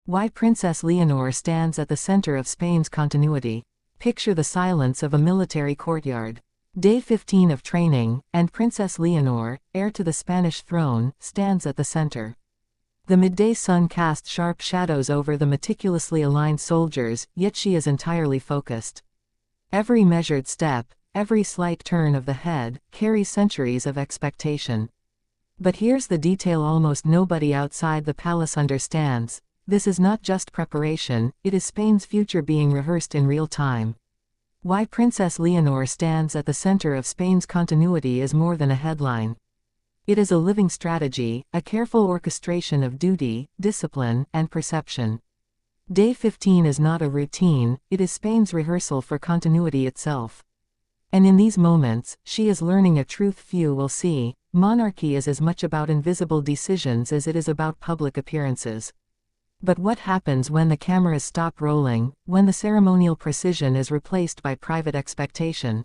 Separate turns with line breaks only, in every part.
Why Princess Leonor stands at the center of Spain's continuity. Picture the silence of a military courtyard. Day 15 of training, and Princess Leonor, heir to the Spanish throne, stands at the center. The midday sun casts sharp shadows over the meticulously aligned soldiers, yet she is entirely focused. Every measured step, every slight turn of the head, carries centuries of expectation. But here's the detail almost nobody outside the palace understands. This is not just preparation, it is Spain's future being rehearsed in real time. Why Princess Leonor stands at the center of Spain's continuity is more than a headline. It is a living strategy, a careful orchestration of duty, discipline, and perception. Day 15 is not a routine, it is Spain's rehearsal for continuity itself. And in these moments, she is learning a truth few will see: monarchy is as much about invisible decisions as it is about public appearances. But what happens when the cameras stop rolling, when the ceremonial precision is replaced by private expectation?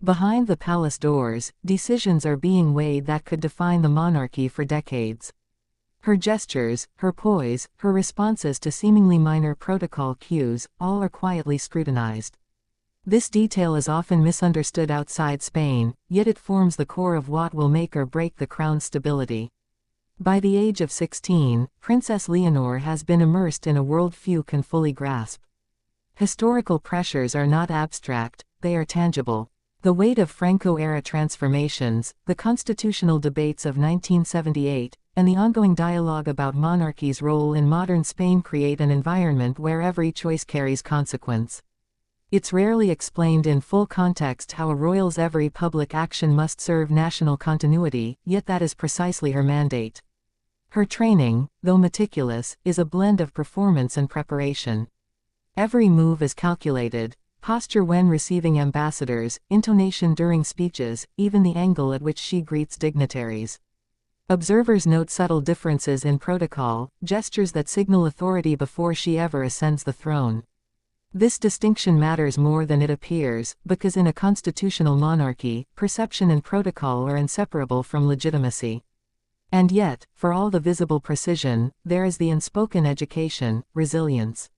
Behind the palace doors, decisions are being weighed that could define the monarchy for decades. Her gestures, her poise, her responses to seemingly minor protocol cues, all are quietly scrutinized. This detail is often misunderstood outside Spain, yet it forms the core of what will make or break the crown's stability. By the age of 16, Princess Leonor has been immersed in a world few can fully grasp. Historical pressures are not abstract, they are tangible. The weight of Franco-era transformations, the constitutional debates of 1978, and the ongoing dialogue about monarchy's role in modern Spain create an environment where every choice carries consequence. It's rarely explained in full context how a royal's every public action must serve national continuity, yet that is precisely her mandate. Her training, though meticulous, is a blend of performance and preparation. Every move is calculated: posture when receiving ambassadors, intonation during speeches, even the angle at which she greets dignitaries. Observers note subtle differences in protocol, gestures that signal authority before she ever ascends the throne. This distinction matters more than it appears, because in a constitutional monarchy, perception and protocol are inseparable from legitimacy. And yet, for all the visible precision, there is the unspoken education, resilience.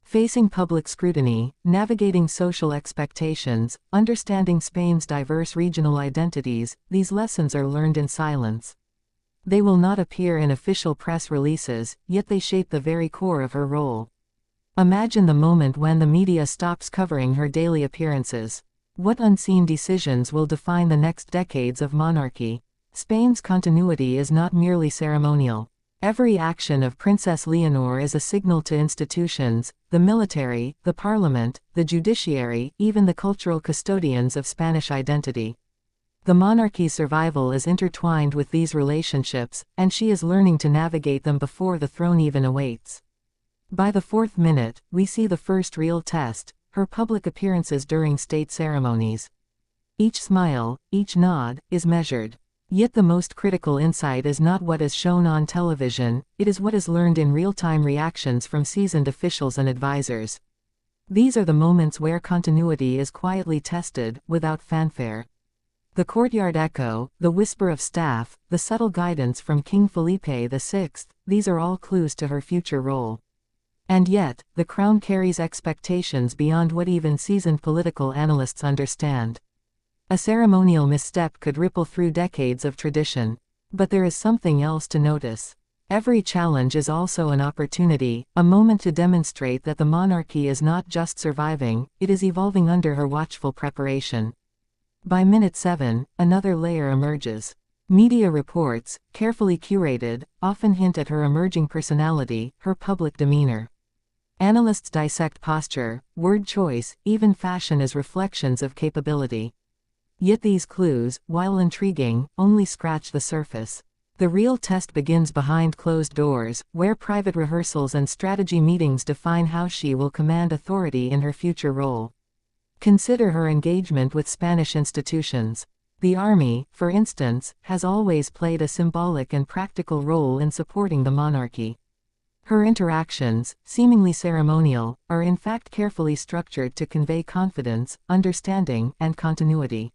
Facing public scrutiny, navigating social expectations, understanding Spain's diverse regional identities, these lessons are learned in silence. They will not appear in official press releases, yet they shape the very core of her role. Imagine the moment when the media stops covering her daily appearances. What unseen decisions will define the next decades of monarchy? Spain's continuity is not merely ceremonial. Every action of Princess Leonor is a signal to institutions: the military, the parliament, the judiciary, even the cultural custodians of Spanish identity. The monarchy's survival is intertwined with these relationships, and she is learning to navigate them before the throne even awaits. By the 4th minute, we see the first real test: her public appearances during state ceremonies. Each smile, each nod, is measured. Yet the most critical insight is not what is shown on television, it is what is learned in real-time reactions from seasoned officials and advisors. These are the moments where continuity is quietly tested, without fanfare. The courtyard echo, the whisper of staff, the subtle guidance from King Felipe VI, these are all clues to her future role. And yet, the crown carries expectations beyond what even seasoned political analysts understand. A ceremonial misstep could ripple through decades of tradition. But there is something else to notice. Every challenge is also an opportunity, a moment to demonstrate that the monarchy is not just surviving, it is evolving under her watchful preparation. By minute 7, another layer emerges. Media reports, carefully curated, often hint at her emerging personality, her public demeanor. Analysts dissect posture, word choice, even fashion as reflections of capability. Yet these clues, while intriguing, only scratch the surface. The real test begins behind closed doors, where private rehearsals and strategy meetings define how she will command authority in her future role. Consider her engagement with Spanish institutions. The army, for instance, has always played a symbolic and practical role in supporting the monarchy. Her interactions, seemingly ceremonial, are in fact carefully structured to convey confidence, understanding, and continuity.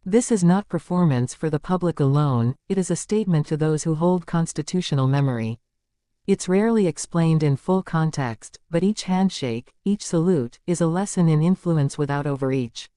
This is not performance for the public alone, it is a statement to those who hold constitutional memory. It's rarely explained in full context, but each handshake, each salute, is a lesson in influence without overreach.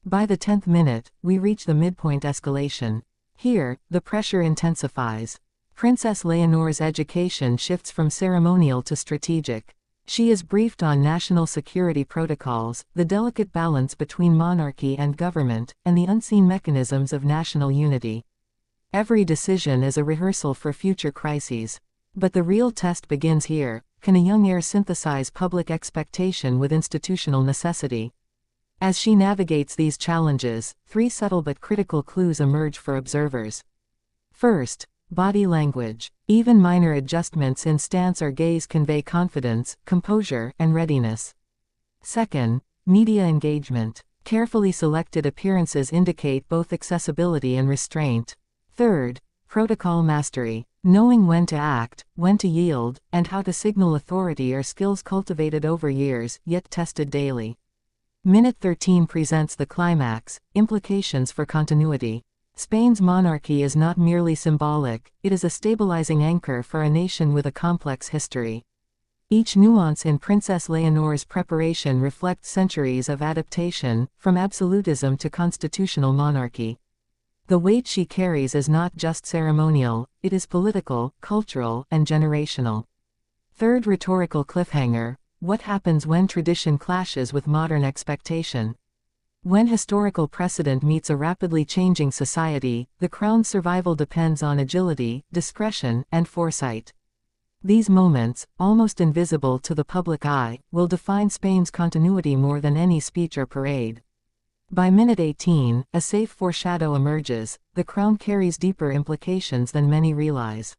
By the 10th minute, we reach the midpoint escalation. Here, the pressure intensifies. Princess Leonor's education shifts from ceremonial to strategic. She is briefed on national security protocols, the delicate balance between monarchy and government, and the unseen mechanisms of national unity. Every decision is a rehearsal for future crises. But the real test begins here. Can a young heir synthesize public expectation with institutional necessity? As she navigates these challenges, 3 subtle but critical clues emerge for observers. First, body language. Even minor adjustments in stance or gaze convey confidence, composure, and readiness. Second, media engagement. Carefully selected appearances indicate both accessibility and restraint. Third, protocol mastery. Knowing when to act, when to yield, and how to signal authority are skills cultivated over years, yet tested daily. Minute 13 presents the climax, implications for continuity. Spain's monarchy is not merely symbolic, it is a stabilizing anchor for a nation with a complex history. Each nuance in Princess Leonor's preparation reflects centuries of adaptation, from absolutism to constitutional monarchy. The weight she carries is not just ceremonial, it is political, cultural, and generational. Third rhetorical cliffhanger: what happens when tradition clashes with modern expectation? When historical precedent meets a rapidly changing society, the crown's survival depends on agility, discretion, and foresight. These moments, almost invisible to the public eye, will define Spain's continuity more than any speech or parade. By minute 18, a safe foreshadow emerges: the crown carries deeper implications than many realize.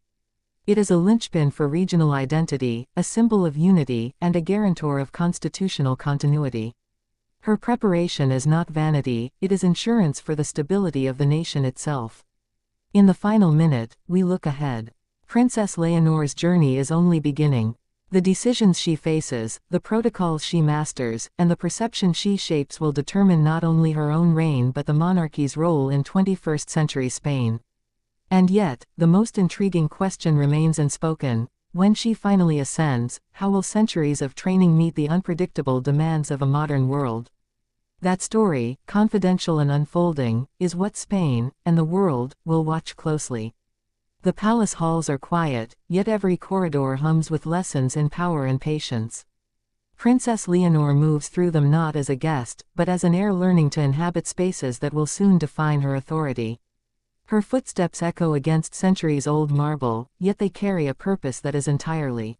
It is a linchpin for regional identity, a symbol of unity, and a guarantor of constitutional continuity. Her preparation is not vanity, it is insurance for the stability of the nation itself. In the final minute, we look ahead. Princess Leonor's journey is only beginning. The decisions she faces, the protocols she masters, and the perception she shapes will determine not only her own reign but the monarchy's role in 21st century Spain. And yet, the most intriguing question remains unspoken: when she finally ascends, how will centuries of training meet the unpredictable demands of a modern world? That story, confidential and unfolding, is what Spain, and the world, will watch closely. The palace halls are quiet, yet every corridor hums with lessons in power and patience. Princess Leonor moves through them not as a guest, but as an heir learning to inhabit spaces that will soon define her authority. Her footsteps echo against centuries-old marble, yet they carry a purpose that is entirely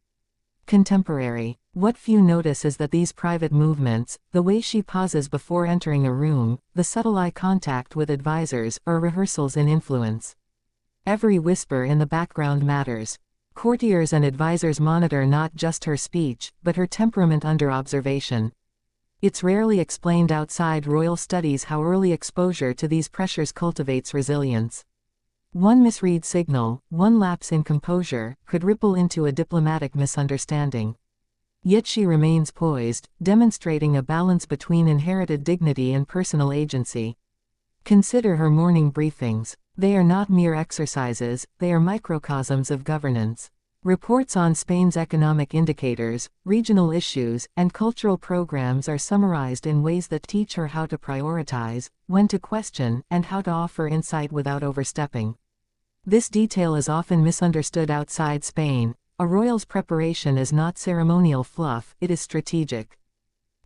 contemporary. What few notice is that these private movements, the way she pauses before entering a room, the subtle eye contact with advisors, are rehearsals in influence. Every whisper in the background matters. Courtiers and advisors monitor not just her speech, but her temperament under observation. It's rarely explained outside royal studies how early exposure to these pressures cultivates resilience. One misread signal, one lapse in composure, could ripple into a diplomatic misunderstanding. Yet she remains poised, demonstrating a balance between inherited dignity and personal agency. Consider her morning briefings. They are not mere exercises, they are microcosms of governance. Reports on Spain's economic indicators, regional issues, and cultural programs are summarized in ways that teach her how to prioritize, when to question, and how to offer insight without overstepping. This detail is often misunderstood outside Spain. A royal's preparation is not ceremonial fluff, it is strategic.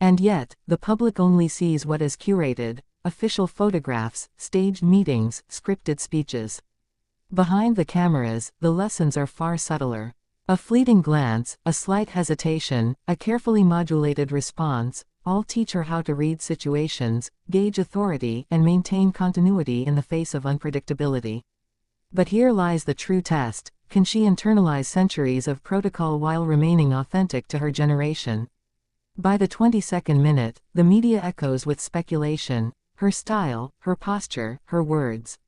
And yet, the public only sees what is curated: official photographs, staged meetings, scripted speeches. Behind the cameras, the lessons are far subtler. A fleeting glance, a slight hesitation, a carefully modulated response, all teach her how to read situations, gauge authority, and maintain continuity in the face of unpredictability. But here lies the true test: can she internalize centuries of protocol while remaining authentic to her generation? By the 22nd minute, the media echoes with speculation: her style, her posture, her words.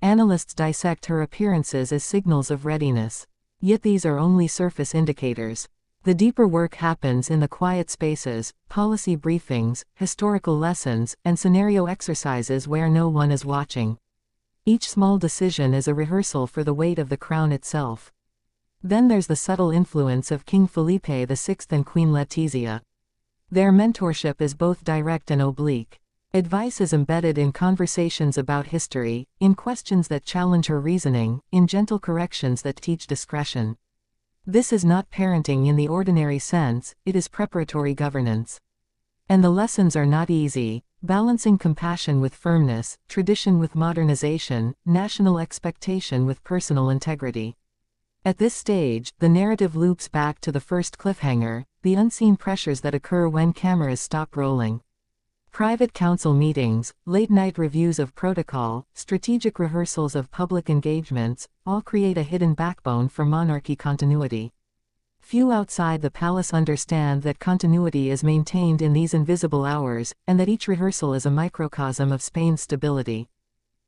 Analysts dissect her appearances as signals of readiness. Yet these are only surface indicators. The deeper work happens in the quiet spaces: policy briefings, historical lessons, and scenario exercises where no one is watching. Each small decision is a rehearsal for the weight of the crown itself. Then there's the subtle influence of King Felipe VI and Queen Letizia. Their mentorship is both direct and oblique. Advice is embedded in conversations about history, in questions that challenge her reasoning, in gentle corrections that teach discretion. This is not parenting in the ordinary sense, it is preparatory governance. And the lessons are not easy, balancing compassion with firmness, tradition with modernization, national expectation with personal integrity. At this stage, the narrative loops back to the first cliffhanger, the unseen pressures that occur when cameras stop rolling. Private council meetings, late-night reviews of protocol, strategic rehearsals of public engagements, all create a hidden backbone for monarchy continuity. Few outside the palace understand that continuity is maintained in these invisible hours, and that each rehearsal is a microcosm of Spain's stability.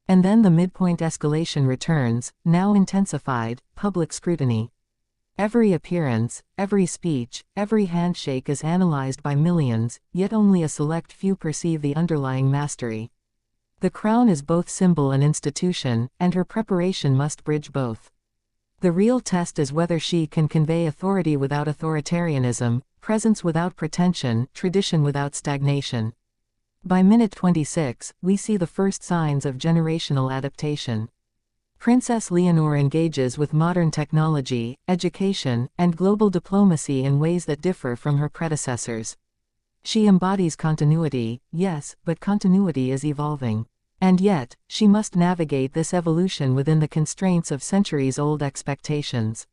And then the midpoint escalation returns, now intensified, public scrutiny. Every appearance, every speech, every handshake is analyzed by millions, yet only a select few perceive the underlying mastery. The crown is both symbol and institution, and her preparation must bridge both. The real test is whether she can convey authority without authoritarianism, presence without pretension, tradition without stagnation. By minute 26, we see the first signs of generational adaptation. Princess Leonor engages with modern technology, education, and global diplomacy in ways that differ from her predecessors. She embodies continuity, yes, but continuity is evolving. And yet, she must navigate this evolution within the constraints of centuries-old expectations.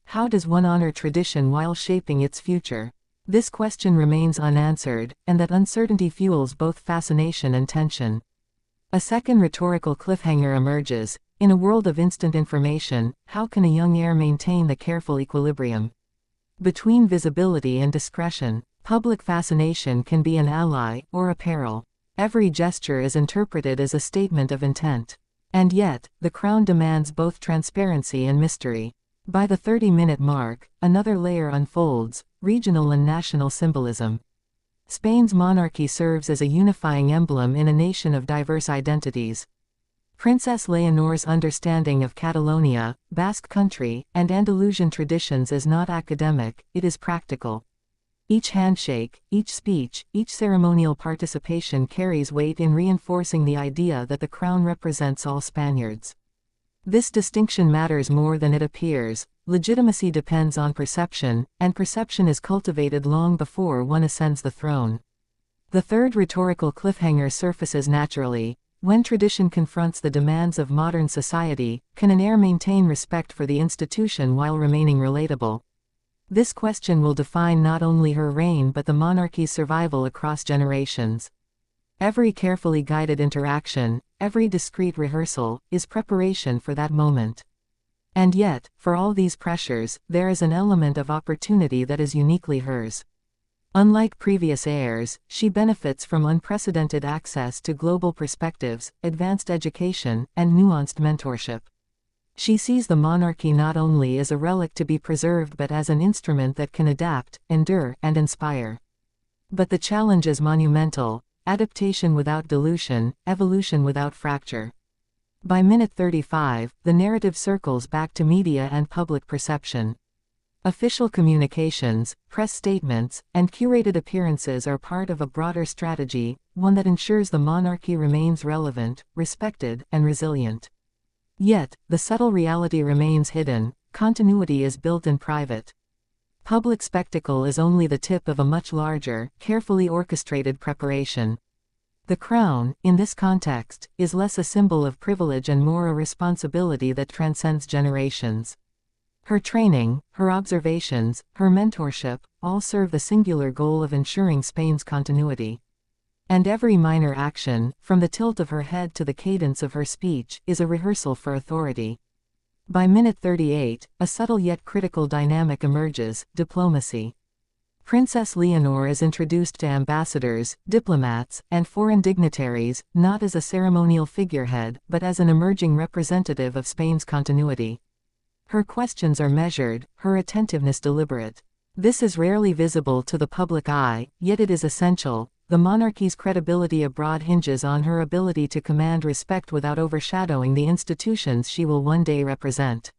How does one honor tradition while shaping its future? This question remains unanswered, and that uncertainty fuels both fascination and tension. A second rhetorical cliffhanger emerges. In a world of instant information, how can a young heir maintain the careful equilibrium between visibility and discretion? Public fascination can be an ally, or a peril. Every gesture is interpreted as a statement of intent. And yet, the crown demands both transparency and mystery. By the 30-minute mark, another layer unfolds, regional and national symbolism. Spain's monarchy serves as a unifying emblem in a nation of diverse identities. Princess Leonor's understanding of Catalonia, Basque Country, and Andalusian traditions is not academic, it is practical. Each handshake, each speech, each ceremonial participation carries weight in reinforcing the idea that the crown represents all Spaniards. This distinction matters more than it appears. Legitimacy depends on perception, and perception is cultivated long before one ascends the throne. The third rhetorical cliffhanger surfaces naturally. When tradition confronts the demands of modern society, can an heir maintain respect for the institution while remaining relatable? This question will define not only her reign but the monarchy's survival across generations. Every carefully guided interaction, every discreet rehearsal, is preparation for that moment. And yet, for all these pressures, there is an element of opportunity that is uniquely hers. Unlike previous heirs, she benefits from unprecedented access to global perspectives, advanced education, and nuanced mentorship. She sees the monarchy not only as a relic to be preserved but as an instrument that can adapt, endure, and inspire. But the challenge is monumental: adaptation without dilution, evolution without fracture. By minute 35, the narrative circles back to media and public perception. Official communications, press statements, and curated appearances are part of a broader strategy, one that ensures the monarchy remains relevant, respected, and resilient. Yet, the subtle reality remains hidden: continuity is built in private. Public spectacle is only the tip of a much larger, carefully orchestrated preparation. The crown, in this context, is less a symbol of privilege and more a responsibility that transcends generations. Her training, her observations, her mentorship, all serve the singular goal of ensuring Spain's continuity. And every minor action, from the tilt of her head to the cadence of her speech, is a rehearsal for authority. By minute 38, a subtle yet critical dynamic emerges: diplomacy. Princess Leonor is introduced to ambassadors, diplomats, and foreign dignitaries, not as a ceremonial figurehead, but as an emerging representative of Spain's continuity. Her questions are measured, her attentiveness deliberate. This is rarely visible to the public eye, yet it is essential. The monarchy's credibility abroad hinges on her ability to command respect without overshadowing the institutions she will one day represent.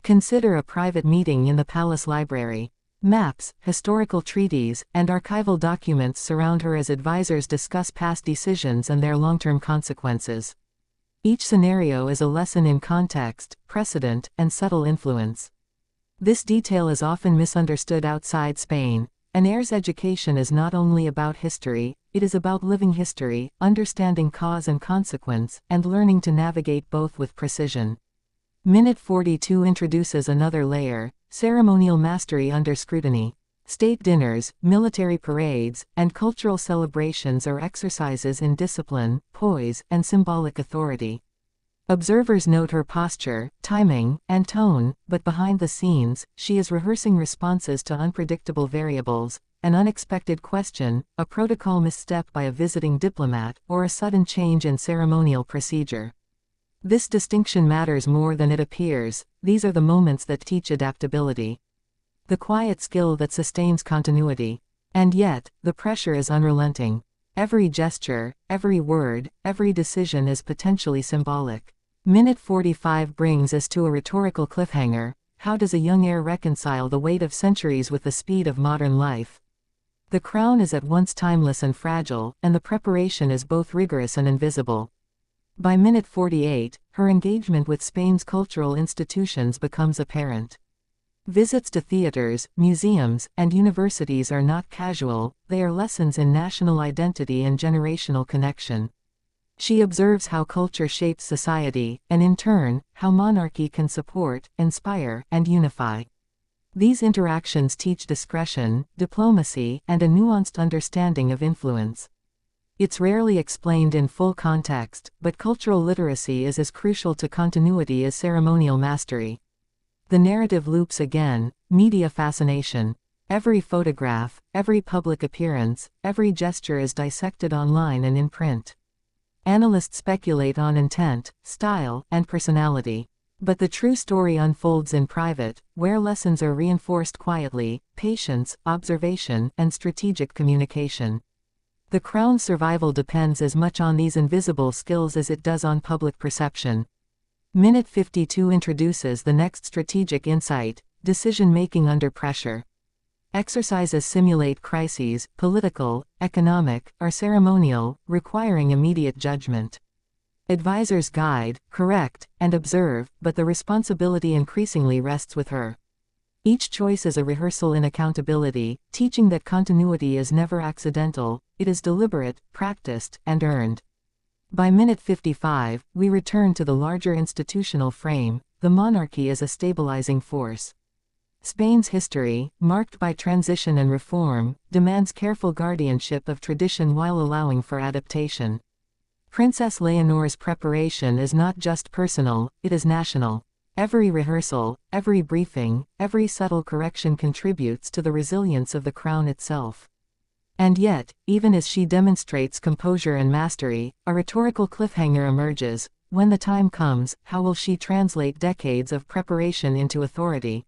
Consider a private meeting in the palace library. Maps, historical treaties, and archival documents surround her as advisors discuss past decisions and their long-term consequences. Each scenario is a lesson in context, precedent, and subtle influence. This detail is often misunderstood outside Spain. An heir's education is not only about history, it is about living history, understanding cause and consequence, and learning to navigate both with precision. Minute 42 introduces another layer: ceremonial mastery under scrutiny. State dinners, military parades, and cultural celebrations are exercises in discipline, poise, and symbolic authority. Observers note her posture, timing, and tone, but behind the scenes, she is rehearsing responses to unpredictable variables: an unexpected question, a protocol misstep by a visiting diplomat, or a sudden change in ceremonial procedure. This distinction matters more than it appears. These are the moments that teach adaptability. The quiet skill that sustains continuity. And yet, the pressure is unrelenting. Every gesture, every word, every decision is potentially symbolic. Minute 45 brings us to a rhetorical cliffhanger: how does a young heir reconcile the weight of centuries with the speed of modern life? The crown is at once timeless and fragile, and the preparation is both rigorous and invisible. By minute 48, her engagement with Spain's cultural institutions becomes apparent. Visits to theaters, museums, and universities are not casual, they are lessons in national identity and generational connection. She observes how culture shapes society, and in turn, how monarchy can support, inspire, and unify. These interactions teach discretion, diplomacy, and a nuanced understanding of influence. It's rarely explained in full context, but cultural literacy is as crucial to continuity as ceremonial mastery. The narrative loops again: media fascination. Every photograph, every public appearance, every gesture is dissected online and in print. Analysts speculate on intent, style, and personality. But the true story unfolds in private, where lessons are reinforced quietly: patience, observation, and strategic communication. The crown's survival depends as much on these invisible skills as it does on public perception. Minute 52 introduces the next strategic insight: decision-making under pressure. Exercises simulate crises, political, economic, or ceremonial, requiring immediate judgment. Advisors guide, correct, and observe, but the responsibility increasingly rests with her. Each choice is a rehearsal in accountability, teaching that continuity is never accidental, it is deliberate, practiced, and earned. By minute 55, we return to the larger institutional frame: the monarchy as a stabilizing force. Spain's history, marked by transition and reform, demands careful guardianship of tradition while allowing for adaptation. Princess Leonor's preparation is not just personal, it is national. Every rehearsal, every briefing, every subtle correction contributes to the resilience of the crown itself. And yet, even as she demonstrates composure and mastery, a rhetorical cliffhanger emerges: when the time comes, how will she translate decades of preparation into authority?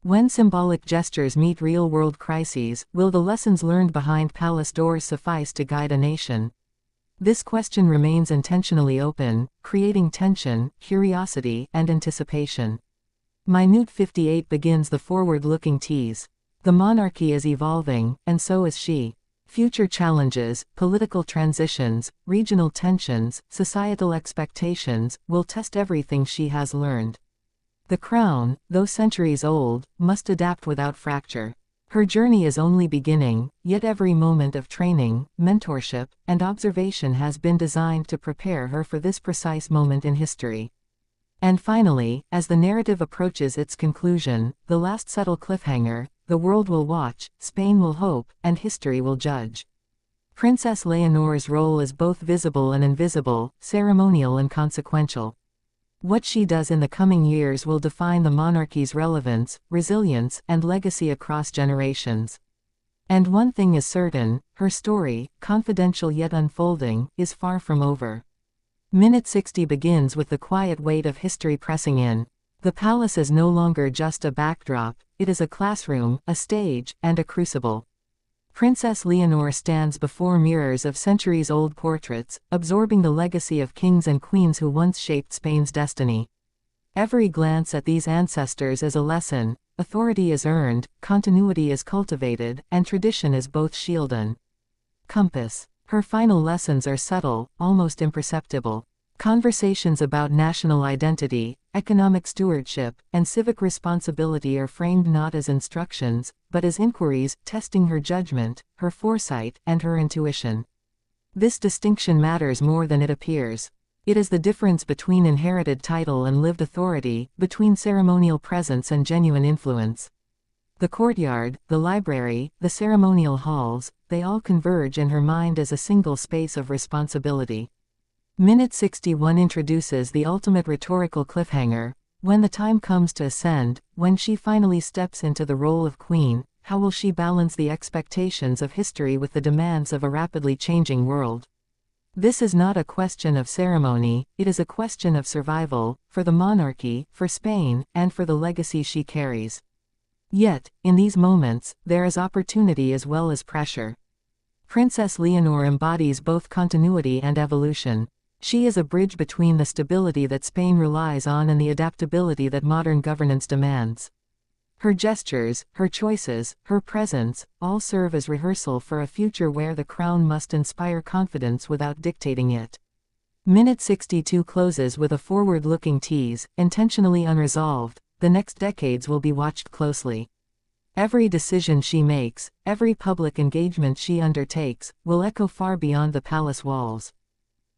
When symbolic gestures meet real-world crises, will the lessons learned behind palace doors suffice to guide a nation? This question remains intentionally open, creating tension, curiosity, and anticipation. Minute 58 begins the forward-looking tease. The monarchy is evolving, and so is she. Future challenges, political transitions, regional tensions, societal expectations, will test everything she has learned. The crown, though centuries old, must adapt without fracture. Her journey is only beginning, yet every moment of training, mentorship, and observation has been designed to prepare her for this precise moment in history. And finally, as the narrative approaches its conclusion, the last subtle cliffhanger: the world will watch, Spain will hope, and history will judge. Princess Leonor's role is both visible and invisible, ceremonial and consequential. What she does in the coming years will define the monarchy's relevance, resilience, and legacy across generations. And one thing is certain: her story, confidential yet unfolding, is far from over. Minute 60 begins with the quiet weight of history pressing in. The palace is no longer just a backdrop, it is a classroom, a stage, and a crucible. Princess Leonor stands before mirrors of centuries-old portraits, absorbing the legacy of kings and queens who once shaped Spain's destiny. Every glance at these ancestors is a lesson. Authority is earned, continuity is cultivated, and tradition is both shield and compass. Her final lessons are subtle, almost imperceptible. Conversations about national identity, economic stewardship, and civic responsibility are framed not as instructions, but as inquiries, testing her judgment, her foresight, and her intuition. This distinction matters more than it appears. It is the difference between inherited title and lived authority, between ceremonial presence and genuine influence. The courtyard, the library, the ceremonial halls, they all converge in her mind as a single space of responsibility. Minute 61 introduces the ultimate rhetorical cliffhanger. When the time comes to ascend, when she finally steps into the role of queen, how will she balance the expectations of history with the demands of a rapidly changing world? This is not a question of ceremony, it is a question of survival, for the monarchy, for Spain, and for the legacy she carries. Yet, in these moments, there is opportunity as well as pressure. Princess Leonor embodies both continuity and evolution. She is a bridge between the stability that Spain relies on and the adaptability that modern governance demands. Her gestures, her choices, her presence, all serve as rehearsal for a future where the crown must inspire confidence without dictating it. Minute 62 closes with a forward-looking tease, intentionally unresolved. The next decades will be watched closely. Every decision she makes, every public engagement she undertakes, will echo far beyond the palace walls.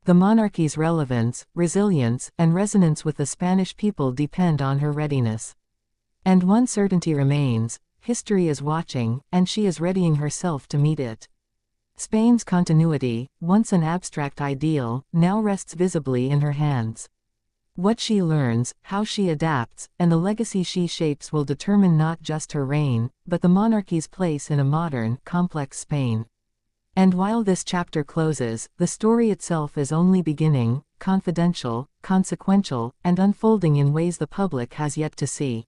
The monarchy's relevance, resilience, and resonance with the Spanish people depend on her readiness. And one certainty remains: history is watching, and she is readying herself to meet it. Spain's continuity, once an abstract ideal, now rests visibly in her hands. What she learns, how she adapts, and the legacy she shapes will determine not just her reign, but the monarchy's place in a modern, complex Spain. And while this chapter closes, the story itself is only beginning, confidential, consequential, and unfolding in ways the public has yet to see.